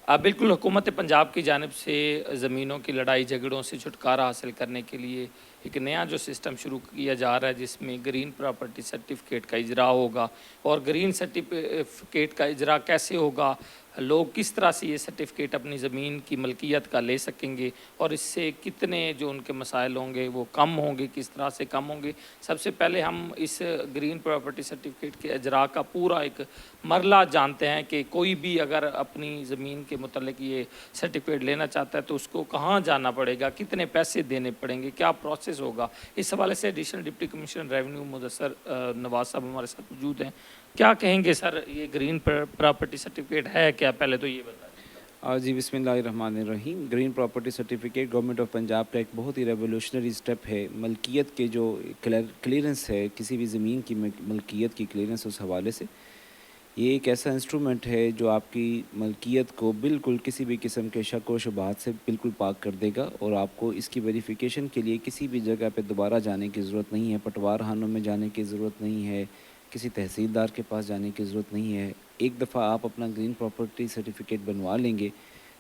बिल्कुल हुकूमत पंजाब की जानिब से ज़मीनों की लड़ाई झगड़ों से छुटकारा हासिल करने के लिए एक नया जो सिस्टम शुरू किया जा रहा है, जिसमें ग्रीन प्रॉपर्टी सर्टिफिकेट का इजरा होगा। और ग्रीन सर्टिफिकेट का इजरा कैसे होगा, लोग किस तरह से ये सर्टिफिकेट अपनी ज़मीन की मलकियत का ले सकेंगे और इससे कितने जो उनके मसाइल होंगे वो कम होंगे, किस तरह से कम होंगे। सबसे पहले हम इस ग्रीन प्रॉपर्टी सर्टिफिकेट के इजरा का पूरा एक मरला जानते हैं कि कोई भी अगर अपनी ज़मीन के मुतल्लिक ये सर्टिफिकेट लेना चाहता है तो उसको कहाँ जाना पड़ेगा, कितने पैसे देने पड़ेंगे, क्या प्रोसेस होगा। इस हवाले से additional deputy commissioner revenue Mudassar Nawaz साहब हमारे साथ मौजूद हैं। क्या कहेंगे सर, ये ग्रीन प्रॉपर्टी सर्टिफिकेट है क्या, पहले तो ये बताएं। जी बिस्मिल्लाहिर्रहमानिर्रहीम। Green property certificate government of Punjab का एक बहुत ही रेवोल्यूशनरी स्टेप है। मलकियत के जो क्लियरेंस है, किसी भी ज़मीन की मलकियत की क्लियरेंस, उस हवाले से ये एक ऐसा इंस्ट्रूमेंट है जो आपकी मलकियत को बिल्कुल किसी भी किस्म के शक व शुबहात से बिल्कुल पाक कर देगा। और आपको इसकी वेरिफिकेशन के लिए किसी भी जगह पे दोबारा जाने की ज़रूरत नहीं है, पटवार खानों में जाने की ज़रूरत नहीं है, किसी तहसीलदार के पास जाने की ज़रूरत नहीं है। एक दफ़ा आप अपना ग्रीन प्रॉपर्टी सर्टिफिकेट बनवा लेंगे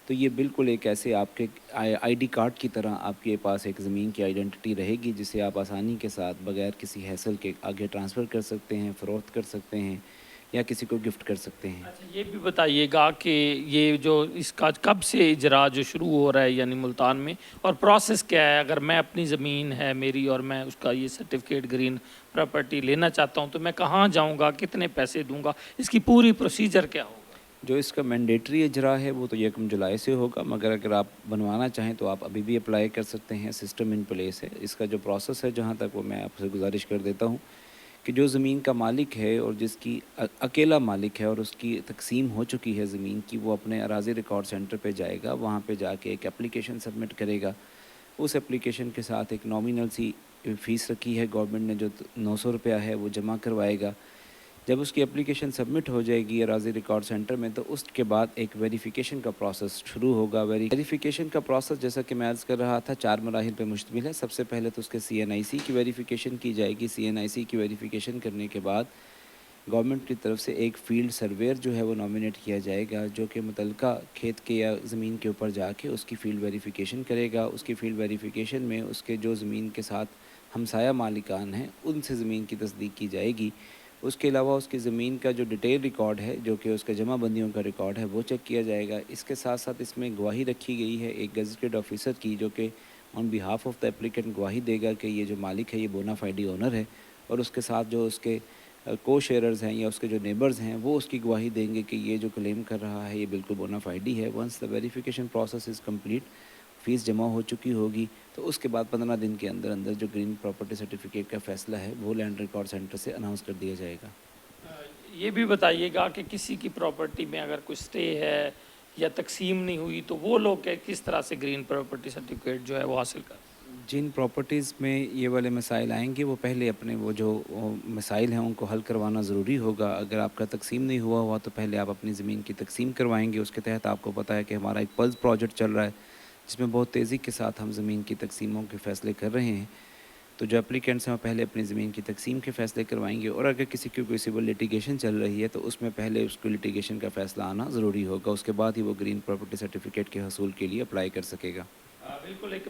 तो ये बिल्कुल एक ऐसे आपके आईडी कार्ड की तरह आपके पास एक ज़मीन की आइडेंटिटी रहेगी, जिसे आप आसानी के साथ बग़ैर किसी हैसल के आगे ट्रांसफ़र कर सकते हैं, फ़रोख्त कर सकते हैं या किसी को गिफ्ट कर सकते हैं। अच्छा, ये भी बताइएगा कि ये जो इसका कब से इजरा जो शुरू हो रहा है यानी मुल्तान में, और प्रोसेस क्या है। अगर मैं अपनी ज़मीन है मेरी और मैं उसका ये सर्टिफिकेट ग्रीन प्रॉपर्टी लेना चाहता हूँ तो मैं कहाँ जाऊँगा, कितने पैसे दूँगा, इसकी पूरी प्रोसीजर क्या होगा। जो इसका मैंडेटरी इजरा है वो तो 1 जुलाई से होगा, मगर अगर आप बनवाना चाहें तो आप अभी भी अप्लाई कर सकते हैं। सिस्टम इन प्लेस है। इसका जो प्रोसेस है, जहाँ तक वो मैं आपसे गुजारिश कर देता हूँ कि जो ज़मीन का मालिक है और जिसकी अकेला मालिक है और उसकी तकसीम हो चुकी है ज़मीन की, वो अपने अराज़ी रिकॉर्ड सेंटर पे जाएगा। वहाँ पे जाके एक एप्लीकेशन सबमिट करेगा। उस एप्लीकेशन के साथ एक नॉमिनल सी फ़ीस रखी है गवर्नमेंट ने, जो 900 रुपया है, वो जमा करवाएगा। जब उसकी एप्लीकेशन सबमिट हो जाएगी अराज़ी रिकॉर्ड सेंटर में, तो उसके बाद एक वेरिफ़िकेशन का प्रोसेस शुरू होगा। वेरिफ़िकेशन का प्रोसेस, जैसा कि मैं अर्ज़ कर रहा था, 4 मराहिल पे मुश्तमिल है। सबसे पहले तो उसके CNIC की वेरिफ़िकेशन की जाएगी। CNIC की वेरिफ़िकेशन करने के बाद गवर्नमेंट की तरफ से एक फ़ील्ड सर्वेयर जो है वो नॉमिनेट किया जाएगा, जो कि मुतल्लिका खेत के या ज़मीन के ऊपर जाके उसकी फ़ील्ड वेरिफ़िकेशन करेगा। उसकी फ़ील्ड वेरिफ़िकेशन में उसके जो ज़मीन के साथ हमसाया मालिकान हैं, उनसे ज़मीन की तस्दीक की जाएगी। उसके अलावा उसकी ज़मीन का जो डिटेल रिकॉर्ड है, जो कि उसके जमाबंदियों का रिकॉर्ड है, वो चेक किया जाएगा। इसके साथ साथ इसमें गवाही रखी गई है एक गेज़ेटेड ऑफिसर की, जो कि on behalf of the applicant गवाही देगा कि ये जो मालिक है ये बोनाफाइडी ओनर है। और उसके साथ जो उसके को शेयरर्स हैं या उसके जो नेबर्स हैं, वो उसकी गवाही देंगे कि ये जो क्लेम कर रहा है ये बिल्कुल बोनाफाइडी है। Once the verification process is complete, fees जमा हो चुकी होगी, तो उसके बाद 15 दिन के अंदर अंदर जो ग्रीन प्रॉपर्टी सर्टिफिकेट का फ़ैसला है वो लैंड रिकॉर्ड सेंटर से अनाउंस कर दिया जाएगा। ये भी बताइएगा कि किसी की प्रॉपर्टी में अगर कोई स्टे है या तकसीम नहीं हुई तो वो लोग किस तरह से ग्रीन प्रॉपर्टी सर्टिफिकेट जो है वो हासिल कर। जिन प्रॉपर्टीज़ में ये वाले मसाइल आएंगे, वो पहले अपने वो जो मसाइल हैं उनको हल करवाना ज़रूरी होगा। अगर आपका तकसीम नहीं हुआ तो पहले आप अपनी ज़मीन की तकसीम करवाएंगे। उसके तहत आपको पता है कि हमारा एक पल्स प्रोजेक्ट चल रहा है, जिसमें बहुत तेज़ी के साथ हम ज़मीन की तकसीमों के फ़ैसले कर रहे हैं। तो जो एप्लीकेंट्स हैं वो पहले अपनी ज़मीन की तकसीम के फ़ैसले करवाएंगे। और अगर किसी की कोई सिविल लिटिगेशन चल रही है तो उसमें पहले उसको लिटिगेशन का फ़ैसला आना ज़रूरी होगा। उसके बाद ही वो ग्रीन प्रॉपर्टी सर्टिफिकेट के हसूल के लिए अप्लाई कर सकेगा। बिल्कुल एक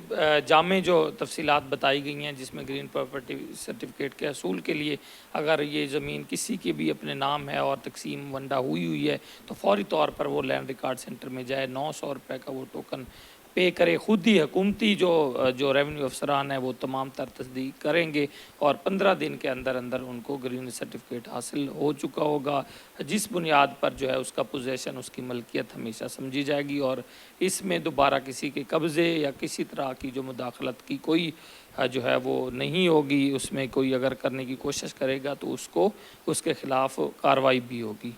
जामे जो तफसीलात बताई गई हैं, जिसमें ग्रीन प्रॉपर्टी सर्टिफिकेट के हसूल के लिए अगर ये ज़मीन किसी के भी अपने नाम है और तकसीम वंडा हुई है तो फौरी तौर पर वो लैंड रिकॉर्ड सेंटर में जाए, 900 रुपये का वो टोकन पे करे। ख़ुद ही हुकूमती जो रेवेन्यू अफसरान हैं वो तमाम तर तस्दीक करेंगे और 15 दिन के अंदर अंदर उनको ग्रीन सर्टिफिकेट हासिल हो चुका होगा, जिस बुनियाद पर जो है उसका पोजेसन, उसकी मलकियत हमेशा समझी जाएगी और इसमें दोबारा किसी के कब्ज़े या किसी तरह की जो मुदाखलत की कोई जो है वो नहीं होगी। उसमें कोई अगर करने की कोशिश करेगा तो उसको उसके ख़िलाफ़ कार्रवाई भी होगी।